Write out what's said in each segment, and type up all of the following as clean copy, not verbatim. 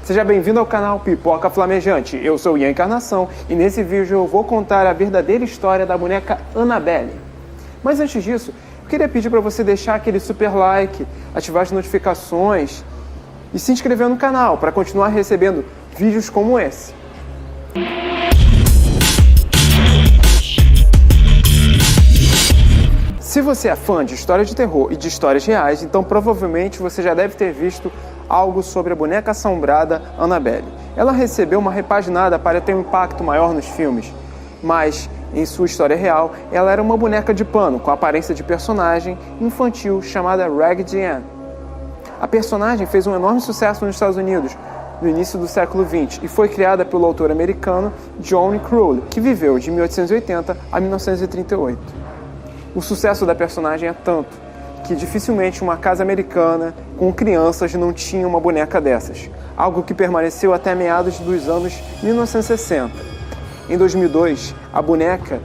Seja bem-vindo ao canal Pipoca Flamejante. Eu sou Ian Encarnação e nesse vídeo eu vou contar a verdadeira história da boneca Annabelle. Mas antes disso, eu queria pedir para você deixar aquele super like, ativar as notificações e se inscrever no canal para continuar recebendo vídeos como esse. Se você é fã de história de terror e de histórias reais, então provavelmente você já deve ter visto algo sobre a boneca assombrada Annabelle. Ela recebeu uma repaginada para ter um impacto maior nos filmes, mas em sua história real, ela era uma boneca de pano com aparência de personagem infantil chamada Raggedy Ann. A personagem fez um enorme sucesso nos Estados Unidos no início do século XX e foi criada pelo autor americano John Crowley, que viveu de 1880 a 1938. O sucesso da personagem é tanto que dificilmente uma casa americana com crianças não tinha uma boneca dessas, algo que permaneceu até meados dos anos 1960. Em 2002, a boneca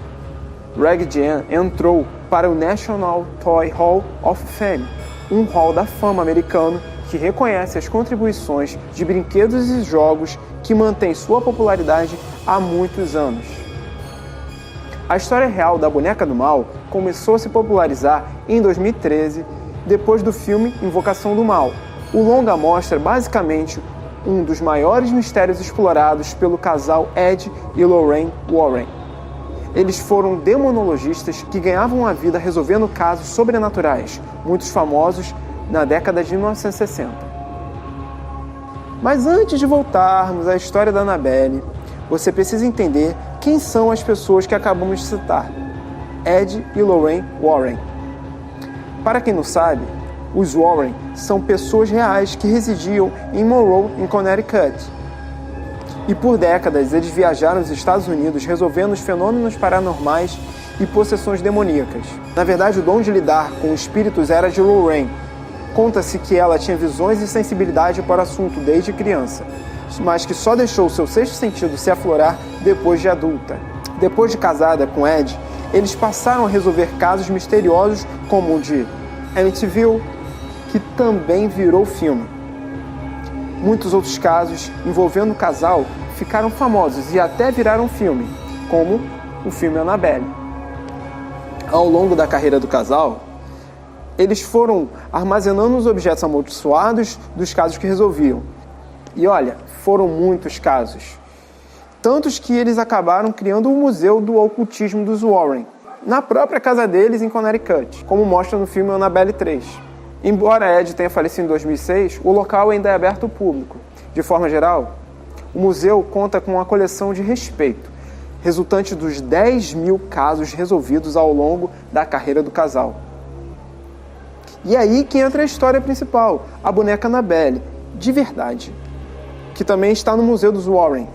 Raggedy Ann entrou para o National Toy Hall of Fame, um hall da fama americano que reconhece as contribuições de brinquedos e jogos que mantém sua popularidade há muitos anos. A história real da Boneca do Mal começou a se popularizar em 2013, depois do filme Invocação do Mal. O longa mostra basicamente um dos maiores mistérios explorados pelo casal Ed e Lorraine Warren. Eles foram demonologistas que ganhavam a vida resolvendo casos sobrenaturais, muitos famosos na década de 1960. Mas antes de voltarmos à história da Annabelle, você precisa entender quem são as pessoas que acabamos de citar, Ed e Lorraine Warren. Para quem não sabe, os Warren são pessoas reais que residiam em Monroe, em Connecticut. E por décadas eles viajaram aos Estados Unidos resolvendo os fenômenos paranormais e possessões demoníacas. Na verdade, o dom de lidar com espíritos era de Lorraine. Conta-se que ela tinha visões e sensibilidade para o assunto desde criança, mas que só deixou seu sexto sentido se aflorar depois de adulta. Depois de casada com Ed, eles passaram a resolver casos misteriosos como o de Amityville, que também virou filme. Muitos outros casos envolvendo o casal ficaram famosos e até viraram filme, como o filme Annabelle. Ao longo da carreira do casal, eles foram armazenando os objetos amaldiçoados dos casos que resolviam. E olha, foram muitos casos. Tantos que eles acabaram criando um museu do ocultismo dos Warren, na própria casa deles em Connecticut, como mostra no filme Annabelle 3. Embora Ed tenha falecido em 2006, o local ainda é aberto ao público. De forma geral, o museu conta com uma coleção de respeito, resultante dos 10.000 casos resolvidos ao longo da carreira do casal. E aí que entra a história principal, a boneca Annabelle, de verdade, que também está no Museu dos Warren.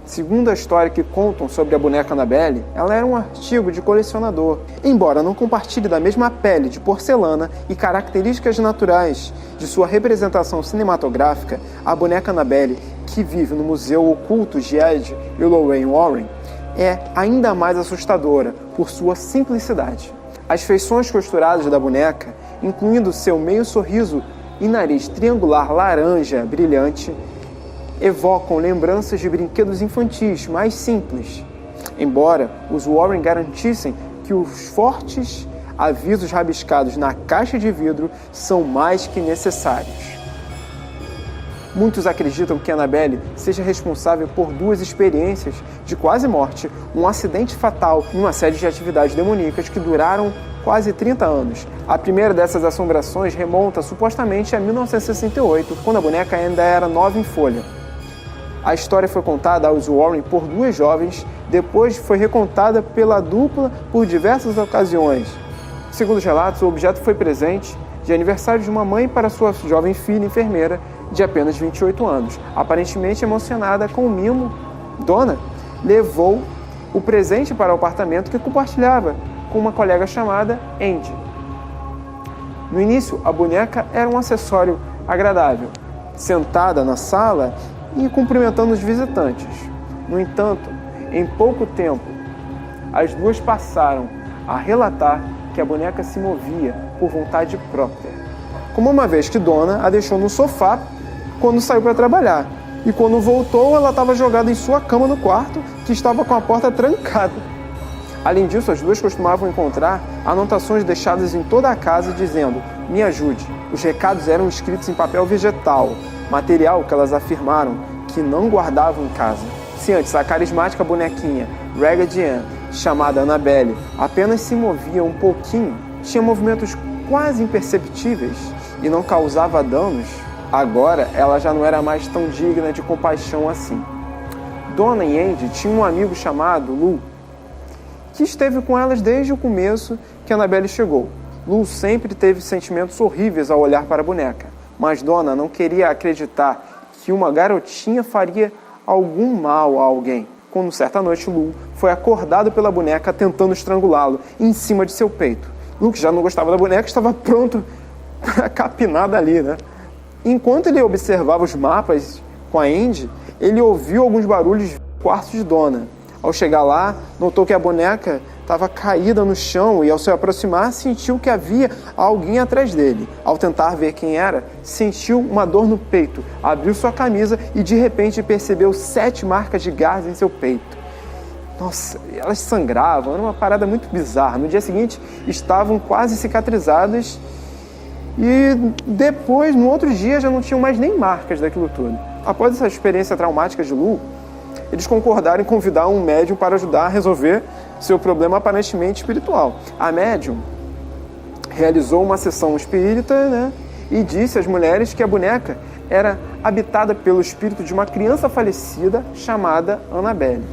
Segundo a história que contam sobre a boneca Annabelle, ela era um artigo de colecionador. Embora não compartilhe da mesma pele de porcelana e características naturais de sua representação cinematográfica, a boneca Annabelle, que vive no Museu Oculto de Ed e Lorraine Warren, é ainda mais assustadora por sua simplicidade. As feições costuradas da boneca, incluindo seu meio sorriso e nariz triangular laranja brilhante, evocam lembranças de brinquedos infantis mais simples, embora os Warren garantissem que os fortes avisos rabiscados na caixa de vidro são mais que necessários. Muitos acreditam que Annabelle seja responsável por duas experiências de quase morte, um acidente fatal e uma série de atividades demoníacas que duraram quase 30 anos. A primeira dessas assombrações remonta supostamente a 1968, quando a boneca ainda era nova em folha. A história foi contada aos Warren por duas jovens, depois foi recontada pela dupla por diversas ocasiões. Segundo os relatos, o objeto foi presente de aniversário de uma mãe para sua jovem filha enfermeira de apenas 28 anos. Aparentemente emocionada com o mimo, Dona levou o presente para o apartamento que compartilhava com uma colega chamada Andy. No início, a boneca era um acessório agradável, sentada na sala e cumprimentando os visitantes. No entanto, em pouco tempo, as duas passaram a relatar que a boneca se movia por vontade própria, como uma vez que Dona a deixou no sofá quando saiu para trabalhar. E quando voltou, ela estava jogada em sua cama no quarto, que estava com a porta trancada. Além disso, as duas costumavam encontrar anotações deixadas em toda a casa dizendo: "Me ajude". Os recados eram escritos em papel vegetal, material que elas afirmaram que não guardavam em casa. Se antes a carismática bonequinha Raggedy Ann, chamada Annabelle, apenas se movia um pouquinho, tinha movimentos quase imperceptíveis e não causava danos, agora ela já não era mais tão digna de compaixão assim. Donna e Andy tinham um amigo chamado Lou, que esteve com elas desde o começo que Annabelle chegou. Lou sempre teve sentimentos horríveis ao olhar para a boneca, mas Donna não queria acreditar que uma garotinha faria algum mal a alguém. Quando certa noite Lou foi acordado pela boneca tentando estrangulá-lo em cima de seu peito. Lou, que já não gostava da boneca, estava pronto para capinar dali, né? Enquanto ele observava os mapas com a Andy, ele ouviu alguns barulhos no quarto de Donna. Ao chegar lá, notou que a boneca estava caída no chão e, ao se aproximar, sentiu que havia alguém atrás dele. Ao tentar ver quem era, sentiu uma dor no peito, abriu sua camisa e, de repente, percebeu 7 marcas de garras em seu peito. Nossa, elas sangravam, era uma parada muito bizarra. No dia seguinte, estavam quase cicatrizadas e depois, no outro dia, já não tinham mais nem marcas daquilo tudo. Após essa experiência traumática de Lou, eles concordaram em convidar um médium para ajudar a resolver seu problema aparentemente espiritual. A médium realizou uma sessão espírita, né, e disse às mulheres que a boneca era habitada pelo espírito de uma criança falecida chamada Annabelle,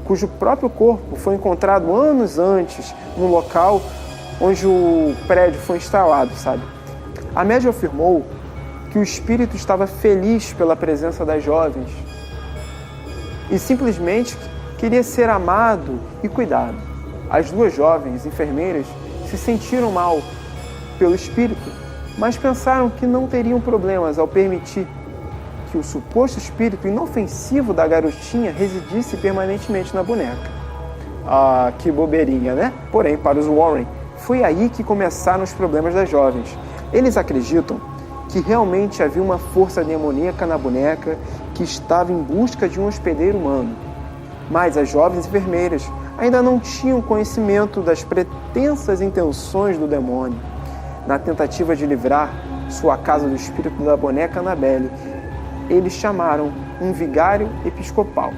cujo próprio corpo foi encontrado anos antes no local onde o prédio foi instalado, sabe? A médium afirmou que o espírito estava feliz pela presença das jovens e simplesmente queria ser amado e cuidado. As duas jovens enfermeiras se sentiram mal pelo espírito, mas pensaram que não teriam problemas ao permitir que o suposto espírito inofensivo da garotinha residisse permanentemente na boneca. Ah, que bobeirinha, né? Porém, para os Warren, foi aí que começaram os problemas das jovens. Eles acreditam que realmente havia uma força demoníaca na boneca que estava em busca de um hospedeiro humano. Mas as jovens enfermeiras ainda não tinham conhecimento das pretensas intenções do demônio. Na tentativa de livrar sua casa do espírito da boneca Annabelle, eles chamaram um vigário episcopal,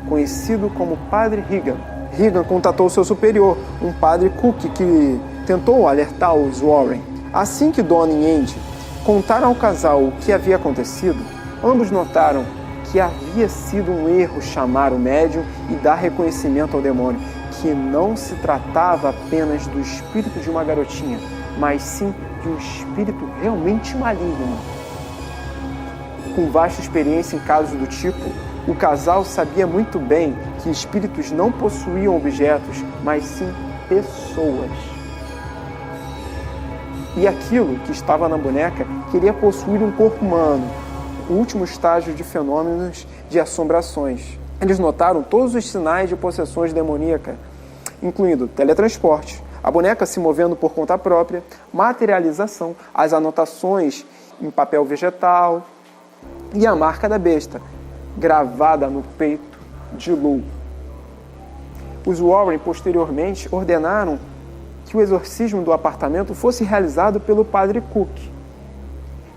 conhecido como Padre Regan. Regan contatou seu superior, um Padre Cook, que tentou alertar os Warren. Assim que Donna e Andy contaram ao casal o que havia acontecido, ambos notaram que havia sido um erro chamar o médium e dar reconhecimento ao demônio, que não se tratava apenas do espírito de uma garotinha, mas sim de um espírito realmente maligno. Com vasta experiência em casos do tipo, o casal sabia muito bem que espíritos não possuíam objetos, mas sim pessoas. E aquilo que estava na boneca queria possuir um corpo humano, o último estágio de fenômenos de assombrações. Eles notaram todos os sinais de possessões demoníacas, incluindo teletransporte, a boneca se movendo por conta própria, materialização, as anotações em papel vegetal e a marca da besta, gravada no peito de Lou. Os Warren, posteriormente, ordenaram que o exorcismo do apartamento fosse realizado pelo Padre Cook.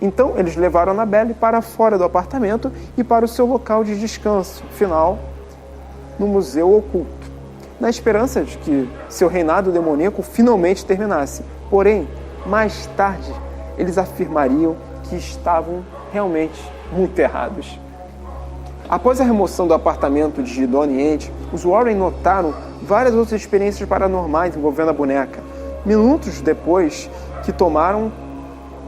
Então, eles levaram Annabelle para fora do apartamento e para o seu local de descanso final, no Museu Oculto, na esperança de que seu reinado demoníaco finalmente terminasse. Porém, mais tarde, eles afirmariam que estavam realmente muito errados. Após a remoção do apartamento de Donna e Andy, os Warren notaram várias outras experiências paranormais envolvendo a boneca, minutos depois que tomaram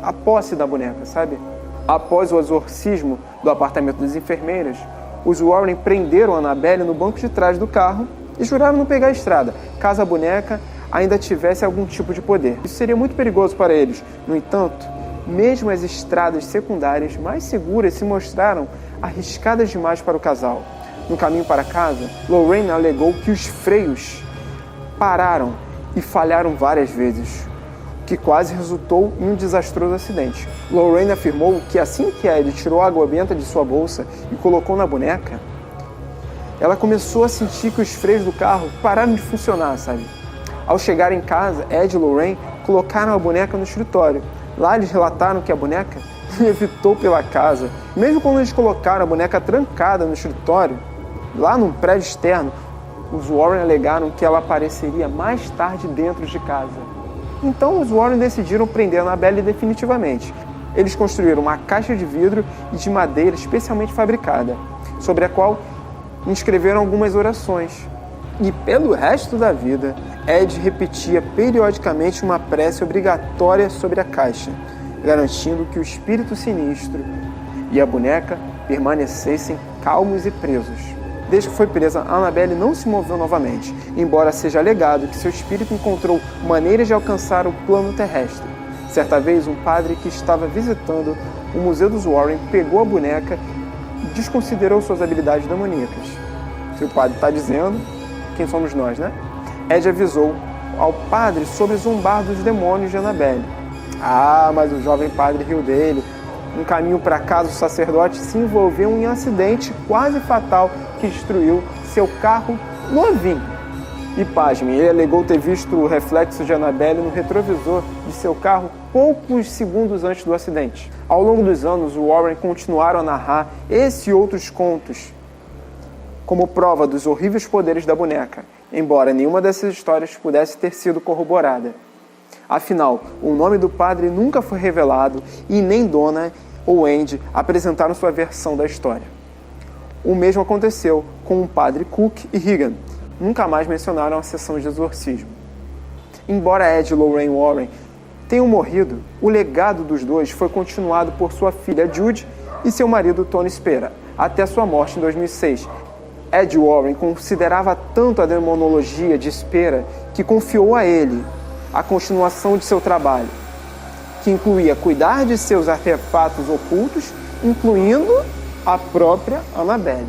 a posse da boneca, sabe? Após o exorcismo do apartamento das enfermeiras, os Warren prenderam a Annabelle no banco de trás do carro e juraram não pegar a estrada, caso a boneca ainda tivesse algum tipo de poder. Isso seria muito perigoso para eles. No entanto, mesmo as estradas secundárias mais seguras se mostraram arriscadas demais para o casal. No caminho para casa, Lorraine alegou que os freios pararam e falharam várias vezes. que quase resultou em um desastroso acidente. Lorraine afirmou que assim que Ed tirou a água benta de sua bolsa e colocou na boneca, ela começou a sentir que os freios do carro pararam de funcionar, sabe? Ao chegar em casa, Ed e Lorraine colocaram a boneca no escritório. Lá eles relataram que a boneca levitou pela casa. Mesmo quando eles colocaram a boneca trancada no escritório, lá num prédio externo, os Warren alegaram que ela apareceria mais tarde dentro de casa. Então os Warren decidiram prender a Annabelle definitivamente. Eles construíram uma caixa de vidro e de madeira especialmente fabricada, sobre a qual inscreveram algumas orações. E pelo resto da vida, Ed repetia periodicamente uma prece obrigatória sobre a caixa, garantindo que o espírito sinistro e a boneca permanecessem calmos e presos. Desde que foi presa, Annabelle não se moveu novamente, embora seja alegado que seu espírito encontrou maneiras de alcançar o plano terrestre. Certa vez, um padre que estava visitando o Museu dos Warren pegou a boneca e desconsiderou suas habilidades demoníacas. Se o padre está dizendo, quem somos nós, né? Ed avisou ao padre sobre zombar dos demônios de Annabelle. Ah, mas o jovem padre riu dele. No caminho para casa, o sacerdote se envolveu em um acidente quase fatal que destruiu seu carro novinho. E pasme, ele alegou ter visto o reflexo de Annabelle no retrovisor de seu carro poucos segundos antes do acidente. Ao longo dos anos, o Warren continuaram a narrar esse e outros contos como prova dos horríveis poderes da boneca, embora nenhuma dessas histórias pudesse ter sido corroborada. Afinal, o nome do padre nunca foi revelado e nem Donna ou Andy apresentaram sua versão da história. O mesmo aconteceu com o padre Cook e Regan. Nunca mais mencionaram a sessão de exorcismo. Embora Ed e Lorraine Warren tenham morrido, o legado dos dois foi continuado por sua filha Judy e seu marido Tony Spera, até sua morte em 2006. Ed Warren considerava tanto a demonologia de Spera que confiou a ele a continuação de seu trabalho, que incluía cuidar de seus artefatos ocultos, incluindo a própria Annabelle.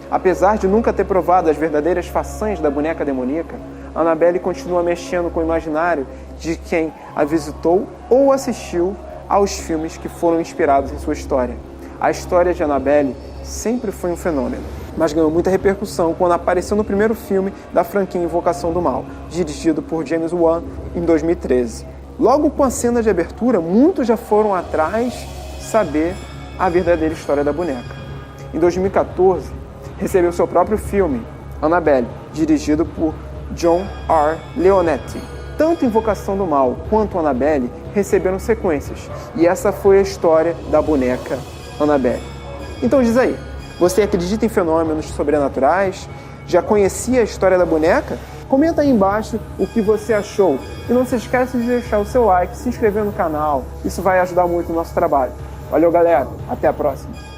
Apesar de nunca ter provado as verdadeiras façanhas da boneca demoníaca, Annabelle continua mexendo com o imaginário de quem a visitou ou assistiu aos filmes que foram inspirados em sua história. A história de Annabelle sempre foi um fenômeno, mas ganhou muita repercussão quando apareceu no primeiro filme da franquia Invocação do Mal, dirigido por James Wan em 2013. Logo com a cena de abertura, muitos já foram atrás saber a verdadeira história da boneca. Em 2014, recebeu seu próprio filme, Annabelle, dirigido por John R. Leonetti. Tanto Invocação do Mal quanto Annabelle receberam sequências, e essa foi a história da boneca Annabelle. Então diz aí, você acredita em fenômenos sobrenaturais? Já conhecia a história da boneca? Comenta aí embaixo o que você achou. E não se esqueça de deixar o seu like, se inscrever no canal. Isso vai ajudar muito o nosso trabalho. Valeu, galera. Até a próxima.